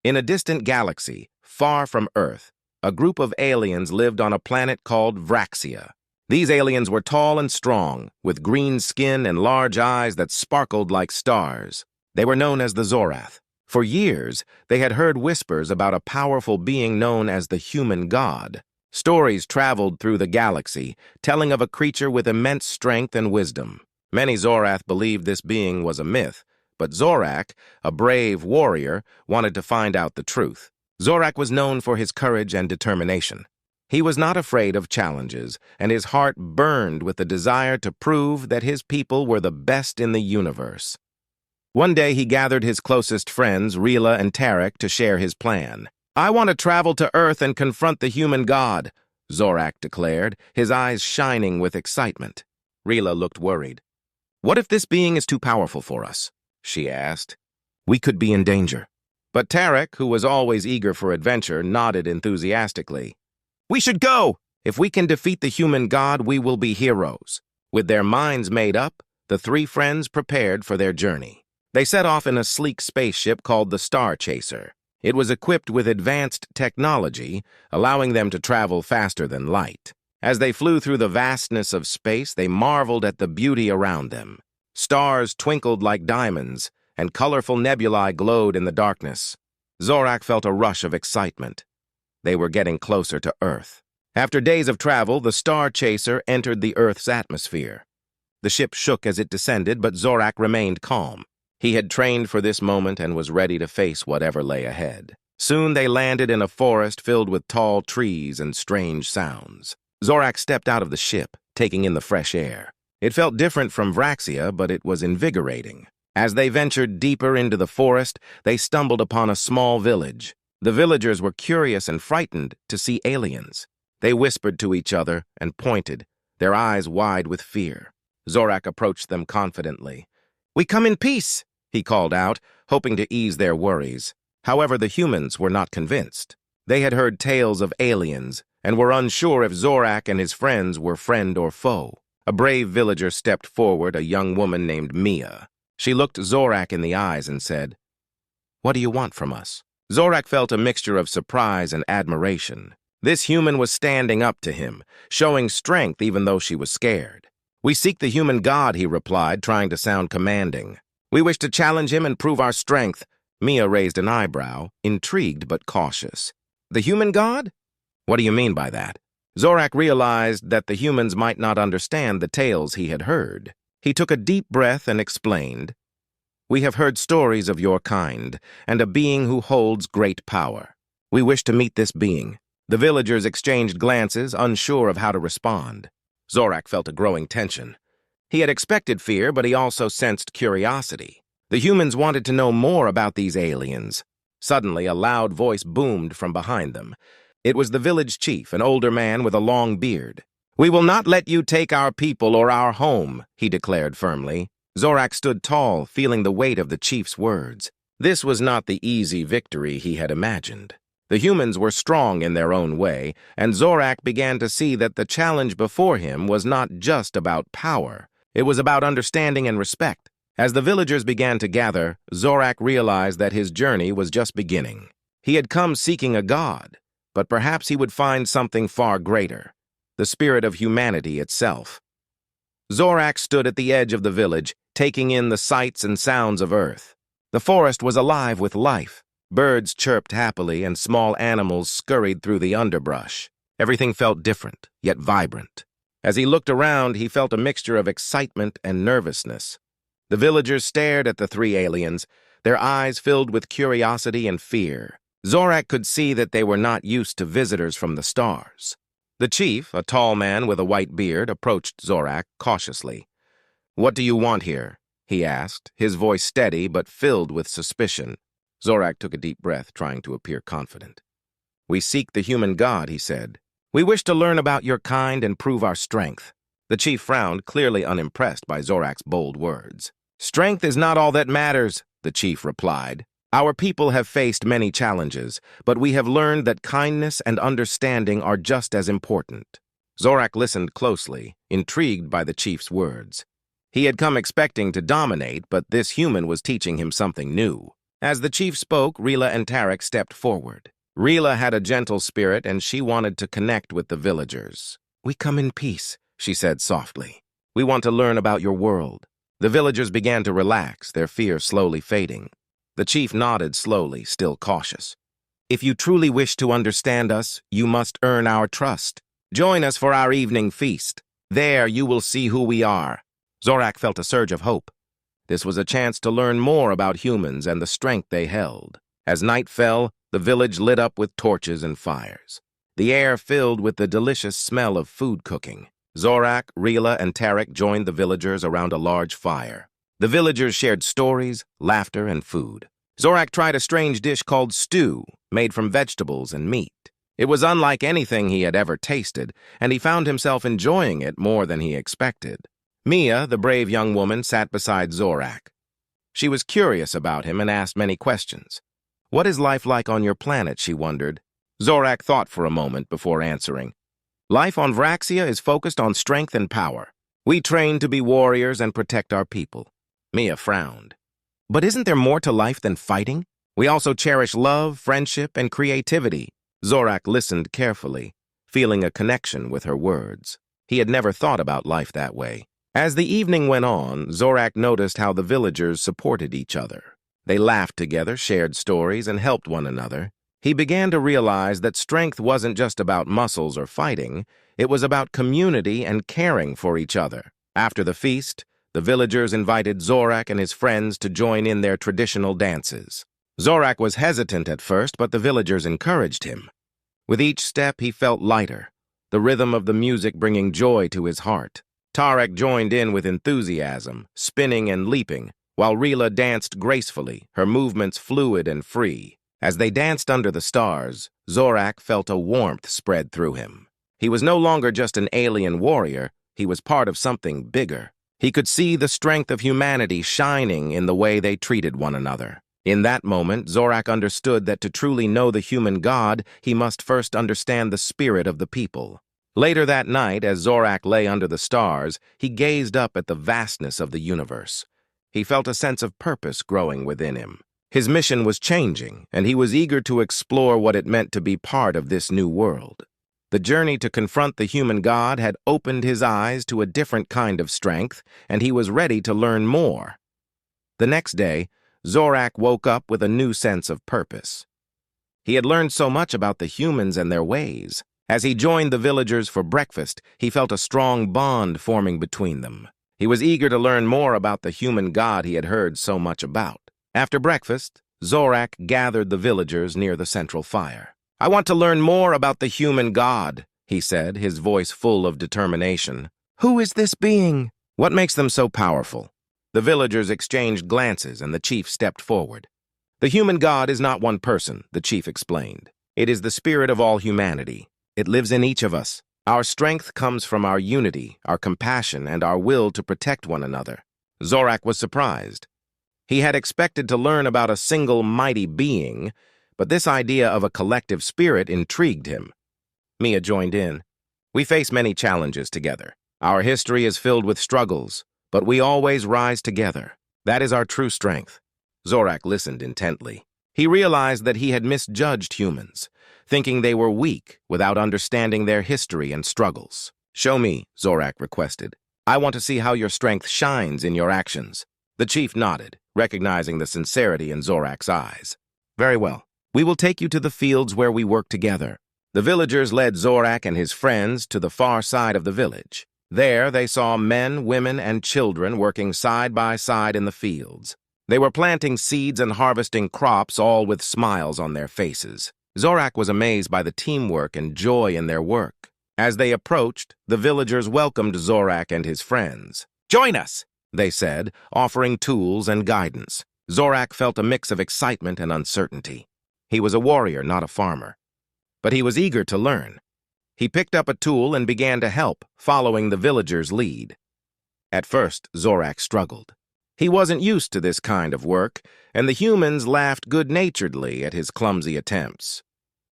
In a distant galaxy, far from Earth, a group of aliens lived on a planet called Vraxia. These aliens were tall and strong, with green skin and large eyes that sparkled like stars. They were known as the Zorath. For years, they had heard whispers about a powerful being known as the human god. Stories traveled through the galaxy, telling of a creature with immense strength and wisdom. Many Zorath believed this being was a myth, but Zorak, a brave warrior, wanted to find out the truth. Zorak was known for his courage and determination. He was not afraid of challenges, and his heart burned with the desire to prove that his people were the best in the universe. One day he gathered his closest friends, Rila and Tarek, to share his plan. "I want to travel to Earth and confront the human god," Zorak declared, his eyes shining with excitement. Rila looked worried. "What if this being is too powerful for us?" she asked. "We could be in danger." But Tarek, who was always eager for adventure, nodded enthusiastically. "We should go! If we can defeat the human god, we will be heroes." With their minds made up, the three friends prepared for their journey. They set off in a sleek spaceship called the Star Chaser. It was equipped with advanced technology, allowing them to travel faster than light. As they flew through the vastness of space, they marveled at the beauty around them. Stars twinkled like diamonds, and colorful nebulae glowed in the darkness. Zorak felt a rush of excitement. They were getting closer to Earth. After days of travel, the Star Chaser entered the Earth's atmosphere. The ship shook as it descended, but Zorak remained calm. He had trained for this moment and was ready to face whatever lay ahead. Soon they landed in a forest filled with tall trees and strange sounds. Zorak stepped out of the ship, taking in the fresh air. It felt different from Vraxia, but it was invigorating. As they ventured deeper into the forest, they stumbled upon a small village. The villagers were curious and frightened to see aliens. They whispered to each other and pointed, their eyes wide with fear. Zorak approached them confidently. "We come in peace," he called out, hoping to ease their worries. However, the humans were not convinced. They had heard tales of aliens and were unsure if Zorak and his friends were friend or foe. A brave villager stepped forward, a young woman named Mia. She looked Zorak in the eyes and said, "What do you want from us?" Zorak felt a mixture of surprise and admiration. This human was standing up to him, showing strength even though she was scared. "We seek the human god," he replied, trying to sound commanding. "We wish to challenge him and prove our strength." Mia raised an eyebrow, intrigued but cautious. "The human god? What do you mean by that?" Zorak realized that the humans might not understand the tales he had heard. He took a deep breath and explained, "We have heard stories of your kind, and a being who holds great power. We wish to meet this being." The villagers exchanged glances, unsure of how to respond. Zorak felt a growing tension. He had expected fear, but he also sensed curiosity. The humans wanted to know more about these aliens. Suddenly, a loud voice boomed from behind them. It was the village chief, an older man with a long beard. "We will not let you take our people or our home," he declared firmly. Zorak stood tall, feeling the weight of the chief's words. This was not the easy victory he had imagined. The humans were strong in their own way, and Zorak began to see that the challenge before him was not just about power. It was about understanding and respect. As the villagers began to gather, Zorak realized that his journey was just beginning. He had come seeking a god, but perhaps he would find something far greater, the spirit of humanity itself. Zorak stood at the edge of the village, taking in the sights and sounds of Earth. The forest was alive with life. Birds chirped happily, and small animals scurried through the underbrush. Everything felt different, yet vibrant. As he looked around, he felt a mixture of excitement and nervousness. The villagers stared at the three aliens, their eyes filled with curiosity and fear. Zorak could see that they were not used to visitors from the stars. The chief, a tall man with a white beard, approached Zorak cautiously. "What do you want here?" he asked, his voice steady but filled with suspicion. Zorak took a deep breath, trying to appear confident. "We seek the human god," he said. "We wish to learn about your kind and prove our strength." The chief frowned, clearly unimpressed by Zorak's bold words. "Strength is not all that matters," the chief replied. "Our people have faced many challenges, but we have learned that kindness and understanding are just as important." Zorak listened closely, intrigued by the chief's words. He had come expecting to dominate, but this human was teaching him something new. As the chief spoke, Rila and Tarek stepped forward. Rila had a gentle spirit, and she wanted to connect with the villagers. "We come in peace," she said softly. "We want to learn about your world." The villagers began to relax, their fear slowly fading. The chief nodded slowly, still cautious. "If you truly wish to understand us, you must earn our trust. Join us for our evening feast. There you will see who we are." Zorak felt a surge of hope. This was a chance to learn more about humans and the strength they held. As night fell, the village lit up with torches and fires. The air filled with the delicious smell of food cooking. Zorak, Rila, and Tarek joined the villagers around a large fire. The villagers shared stories, laughter, and food. Zorak tried a strange dish called stew, made from vegetables and meat. It was unlike anything he had ever tasted, and he found himself enjoying it more than he expected. Mia, the brave young woman, sat beside Zorak. She was curious about him and asked many questions. "What is life like on your planet?" she wondered. Zorak thought for a moment before answering. "Life on Vraxia is focused on strength and power. We train to be warriors and protect our people." Mia frowned. "But isn't there more to life than fighting? We also cherish love, friendship, and creativity." Zorak listened carefully, feeling a connection with her words. He had never thought about life that way. As the evening went on, Zorak noticed how the villagers supported each other. They laughed together, shared stories, and helped one another. He began to realize that strength wasn't just about muscles or fighting, it was about community and caring for each other. After the feast, the villagers invited Zorak and his friends to join in their traditional dances. Zorak was hesitant at first, but the villagers encouraged him. With each step, he felt lighter, the rhythm of the music bringing joy to his heart. Tarek joined in with enthusiasm, spinning and leaping, while Rila danced gracefully, her movements fluid and free. As they danced under the stars, Zorak felt a warmth spread through him. He was no longer just an alien warrior, he was part of something bigger. He could see the strength of humanity shining in the way they treated one another. In that moment, Zorak understood that to truly know the human god, he must first understand the spirit of the people. Later that night, as Zorak lay under the stars, he gazed up at the vastness of the universe. He felt a sense of purpose growing within him. His mission was changing, and he was eager to explore what it meant to be part of this new world. The journey to confront the human god had opened his eyes to a different kind of strength, and he was ready to learn more. The next day, Zorak woke up with a new sense of purpose. He had learned so much about the humans and their ways. As he joined the villagers for breakfast, he felt a strong bond forming between them. He was eager to learn more about the human god he had heard so much about. After breakfast, Zorak gathered the villagers near the central fire. "I want to learn more about the human god," he said, his voice full of determination. "Who is this being? What makes them so powerful?" The villagers exchanged glances, and the chief stepped forward. "The human god is not one person," the chief explained. "It is the spirit of all humanity. It lives in each of us. Our strength comes from our unity, our compassion, and our will to protect one another." Zorak was surprised. He had expected to learn about a single mighty being, but this idea of a collective spirit intrigued him. Mia joined in. "We face many challenges together. Our history is filled with struggles, but we always rise together. That is our true strength." Zorak listened intently. He realized that he had misjudged humans, thinking they were weak without understanding their history and struggles. "Show me," Zorak requested. "I want to see how your strength shines in your actions." The chief nodded, recognizing the sincerity in Zorak's eyes. "Very well. We will take you to the fields where we work together." The villagers led Zorak and his friends to the far side of the village. There they saw men, women, and children working side by side in the fields. They were planting seeds and harvesting crops, all with smiles on their faces. Zorak was amazed by the teamwork and joy in their work. As they approached, the villagers welcomed Zorak and his friends. "Join us," they said, offering tools and guidance. Zorak felt a mix of excitement and uncertainty. He was a warrior, not a farmer. But he was eager to learn. He picked up a tool and began to help, following the villagers' lead. At first, Zorak struggled. He wasn't used to this kind of work, and the humans laughed good-naturedly at his clumsy attempts.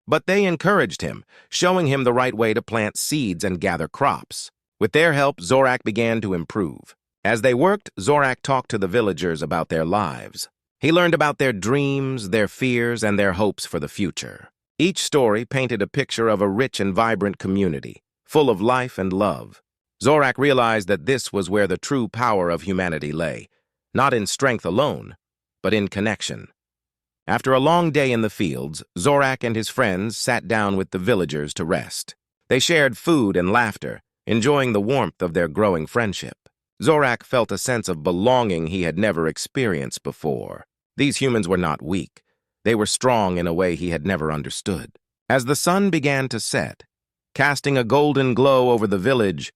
But they encouraged him, showing him the right way to plant seeds and gather crops. With their help, Zorak began to improve. As they worked, Zorak talked to the villagers about their lives. He learned about their dreams, their fears, and their hopes for the future. Each story painted a picture of a rich and vibrant community, full of life and love. Zorak realized that this was where the true power of humanity lay, not in strength alone, but in connection. After a long day in the fields, Zorak and his friends sat down with the villagers to rest. They shared food and laughter, enjoying the warmth of their growing friendship. Zorak felt a sense of belonging he had never experienced before. These humans were not weak. They were strong in a way he had never understood. As the sun began to set, casting a golden glow over the village,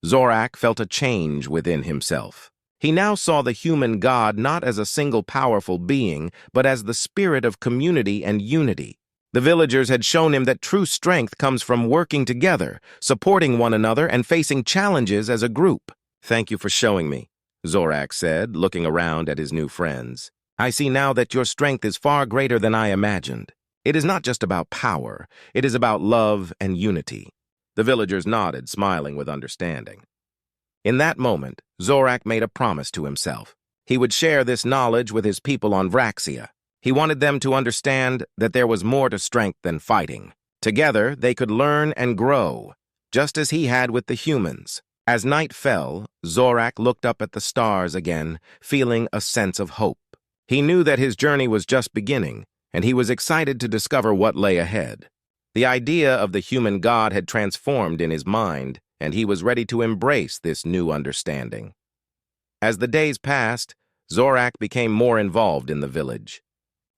Zorak felt a change within himself. He now saw the human god not as a single powerful being, but as the spirit of community and unity. The villagers had shown him that true strength comes from working together, supporting one another, and facing challenges as a group. "Thank you for showing me," Zorak said, looking around at his new friends. "I see now that your strength is far greater than I imagined. It is not just about power, it is about love and unity." The villagers nodded, smiling with understanding. In that moment, Zorak made a promise to himself. He would share this knowledge with his people on Vraxia. He wanted them to understand that there was more to strength than fighting. Together, they could learn and grow, just as he had with the humans. As night fell, Zorak looked up at the stars again, feeling a sense of hope. He knew that his journey was just beginning, and he was excited to discover what lay ahead. The idea of the human god had transformed in his mind, and he was ready to embrace this new understanding. As the days passed, Zorak became more involved in the village.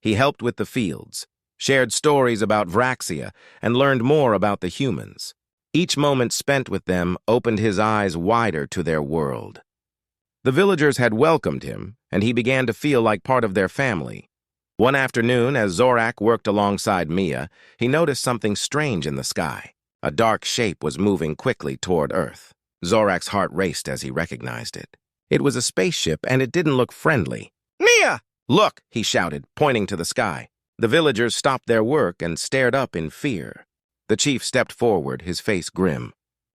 He helped with the fields, shared stories about Vraxia, and learned more about the humans. Each moment spent with them opened his eyes wider to their world. The villagers had welcomed him, and he began to feel like part of their family. One afternoon, as Zorak worked alongside Mia, he noticed something strange in the sky. A dark shape was moving quickly toward Earth. Zorak's heart raced as he recognized it. It was a spaceship, and it didn't look friendly. "Mia! Look!" he shouted, pointing to the sky. The villagers stopped their work and stared up in fear. The chief stepped forward, his face grim.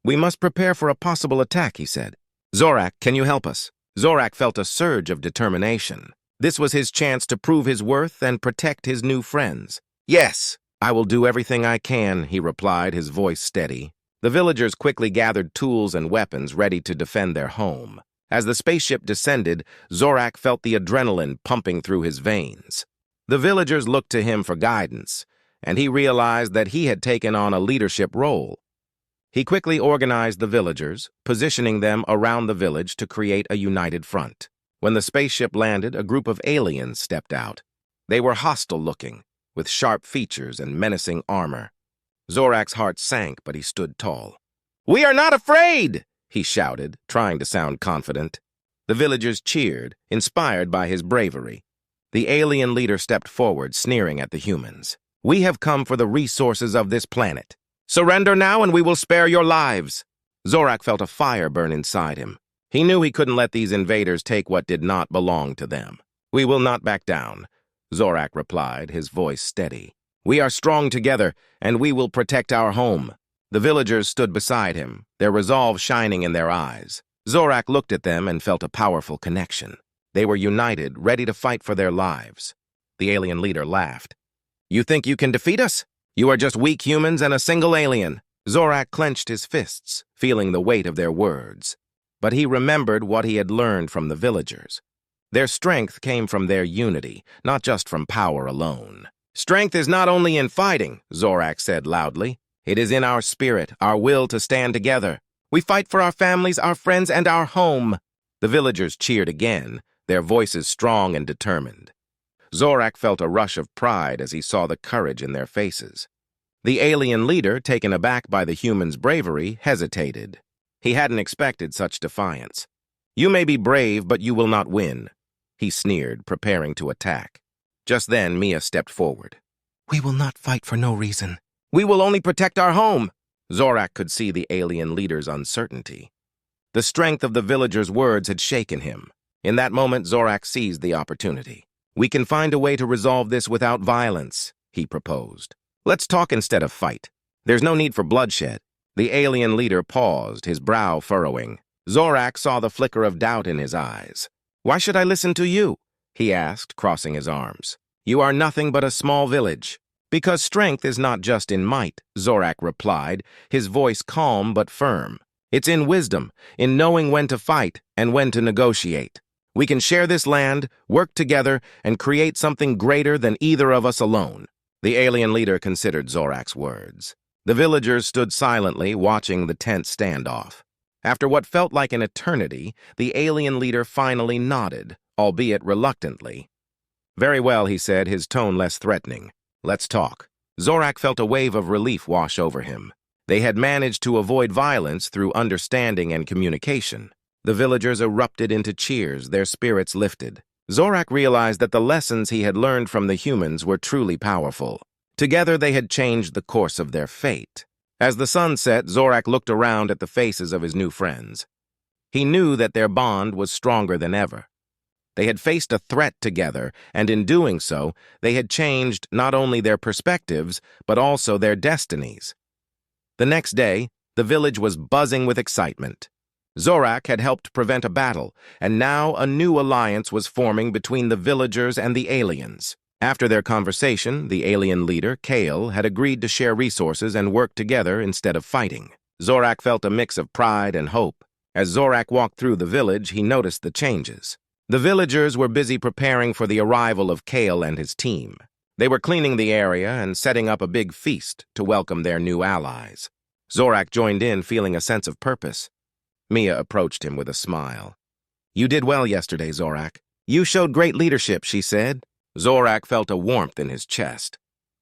"We must prepare for a possible attack," he said. "Zorak, can you help us?" Zorak felt a surge of determination. This was his chance to prove his worth and protect his new friends. "Yes, I will do everything I can," he replied, his voice steady. The villagers quickly gathered tools and weapons ready to defend their home. As the spaceship descended, Zorak felt the adrenaline pumping through his veins. The villagers looked to him for guidance, and he realized that he had taken on a leadership role. He quickly organized the villagers, positioning them around the village to create a united front. When the spaceship landed, a group of aliens stepped out. They were hostile-looking, with sharp features and menacing armor. Zorak's heart sank, but he stood tall. "We are not afraid!" he shouted, trying to sound confident. The villagers cheered, inspired by his bravery. The alien leader stepped forward, sneering at the humans. "We have come for the resources of this planet. Surrender now and we will spare your lives." Zorak felt a fire burn inside him. He knew he couldn't let these invaders take what did not belong to them. "We will not back down," Zorak replied, his voice steady. "We are strong together, and we will protect our home." The villagers stood beside him, their resolve shining in their eyes. Zorak looked at them and felt a powerful connection. They were united, ready to fight for their lives. The alien leader laughed. "You think you can defeat us? You are just weak humans and a single alien." Zorak clenched his fists, feeling the weight of their words. But he remembered what he had learned from the villagers. Their strength came from their unity, not just from power alone. "Strength is not only in fighting," Zorak said loudly. "It is in our spirit, our will to stand together. We fight for our families, our friends, and our home." The villagers cheered again, their voices strong and determined. Zorak felt a rush of pride as he saw the courage in their faces. The alien leader, taken aback by the humans' bravery, hesitated. He hadn't expected such defiance. "You may be brave, but you will not win," he sneered, preparing to attack. Just then, Mia stepped forward. "We will not fight for no reason. We will only protect our home." Zorak could see the alien leader's uncertainty. The strength of the villagers' words had shaken him. In that moment, Zorak seized the opportunity. "We can find a way to resolve this without violence," he proposed. "Let's talk instead of fight. There's no need for bloodshed." The alien leader paused, his brow furrowing. Zorak saw the flicker of doubt in his eyes. "Why should I listen to you?" he asked, crossing his arms. You are nothing but a small village. Because strength is not just in might, Zorak replied, his voice calm but firm. It's in wisdom, in knowing when to fight and when to negotiate. We can share this land, work together, and create something greater than either of us alone. The alien leader considered Zorak's words. The villagers stood silently, watching the tense standoff. After what felt like an eternity, the alien leader finally nodded, albeit reluctantly. Very well, he said, his tone less threatening. Let's talk. Zorak felt a wave of relief wash over him. They had managed to avoid violence through understanding and communication. The villagers erupted into cheers, their spirits lifted. Zorak realized that the lessons he had learned from the humans were truly powerful. Together they had changed the course of their fate. As the sun set, Zorak looked around at the faces of his new friends. He knew that their bond was stronger than ever. They had faced a threat together, and in doing so, they had changed not only their perspectives, but also their destinies. The next day, the village was buzzing with excitement. Zorak had helped prevent a battle, and now a new alliance was forming between the villagers and the aliens. After their conversation, the alien leader, Kale, had agreed to share resources and work together instead of fighting. Zorak felt a mix of pride and hope. As Zorak walked through the village, he noticed the changes. The villagers were busy preparing for the arrival of Kale and his team. They were cleaning the area and setting up a big feast to welcome their new allies. Zorak joined in, feeling a sense of purpose. Mia approached him with a smile. You did well yesterday, Zorak. You showed great leadership, she said. Zorak felt a warmth in his chest.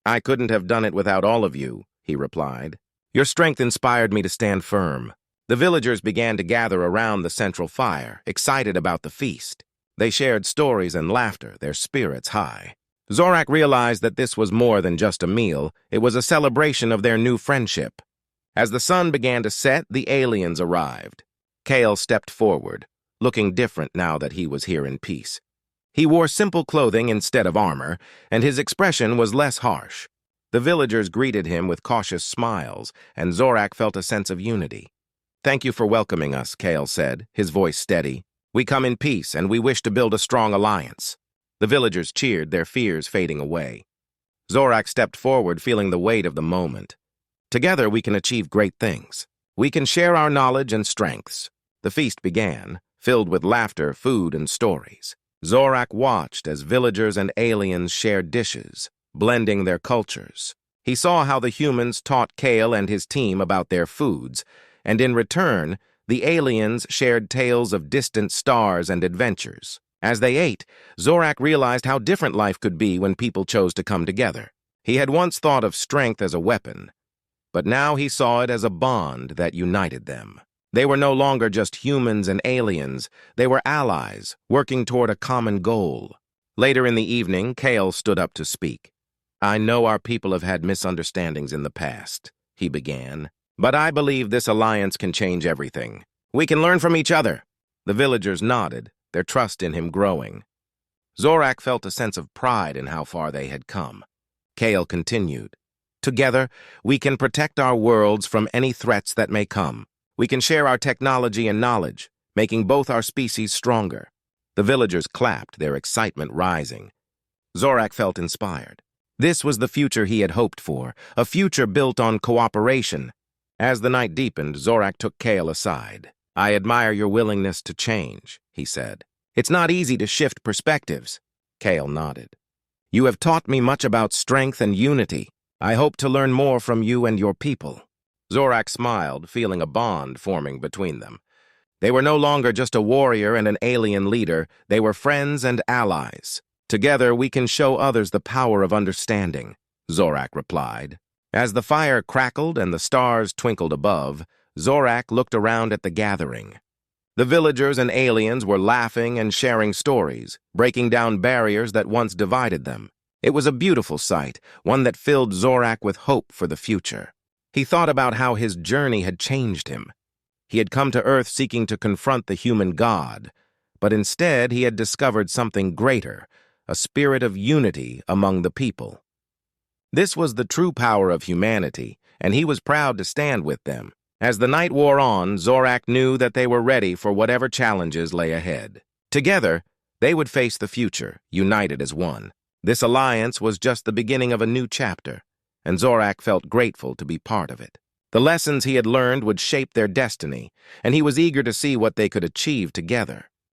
I couldn't have done it without all of you, he replied. Your strength inspired me to stand firm. The villagers began to gather around the central fire, excited about the feast. They shared stories and laughter, their spirits high. Zorak realized that this was more than just a meal. It was a celebration of their new friendship. As the sun began to set, the aliens arrived. Kale stepped forward, looking different now that he was here in peace. He wore simple clothing instead of armor, and his expression was less harsh. The villagers greeted him with cautious smiles, and Zorak felt a sense of unity. Thank you for welcoming us, Kale said, his voice steady. We come in peace, and we wish to build a strong alliance. The villagers cheered, their fears fading away. Zorak stepped forward, feeling the weight of the moment. Together we can achieve great things. We can share our knowledge and strengths. The feast began, filled with laughter, food, and stories. Zorak watched as villagers and aliens shared dishes, blending their cultures. He saw how the humans taught Kale and his team about their foods, and in return, the aliens shared tales of distant stars and adventures. As they ate, Zorak realized how different life could be when people chose to come together. He had once thought of strength as a weapon, but now he saw it as a bond that united them. They were no longer just humans and aliens. They were allies, working toward a common goal. Later in the evening, Kale stood up to speak. I know our people have had misunderstandings in the past, he began. But I believe this alliance can change everything. We can learn from each other. The villagers nodded, their trust in him growing. Zorak felt a sense of pride in how far they had come. Kale continued. Together, we can protect our worlds from any threats that may come. We can share our technology and knowledge, making both our species stronger. The villagers clapped, their excitement rising. Zorak felt inspired. This was the future he had hoped for, a future built on cooperation. As the night deepened, Zorak took Kale aside. I admire your willingness to change, he said. It's not easy to shift perspectives. Kale nodded. You have taught me much about strength and unity. I hope to learn more from you and your people. Zorak smiled, feeling a bond forming between them. They were no longer just a warrior and an alien leader. They were friends and allies. Together, we can show others the power of understanding, Zorak replied. As the fire crackled and the stars twinkled above, Zorak looked around at the gathering. The villagers and aliens were laughing and sharing stories, breaking down barriers that once divided them. It was a beautiful sight, one that filled Zorak with hope for the future. He thought about how his journey had changed him. He had come to Earth seeking to confront the human god, but instead he had discovered something greater, a spirit of unity among the people. This was the true power of humanity, and he was proud to stand with them. As the night wore on, Zorak knew that they were ready for whatever challenges lay ahead. Together, They would face the future, united as one. This alliance was just the beginning of a new chapter, and Zorak felt grateful to be part of it. The lessons he had learned would shape their destiny, and he was eager to see what they could achieve together.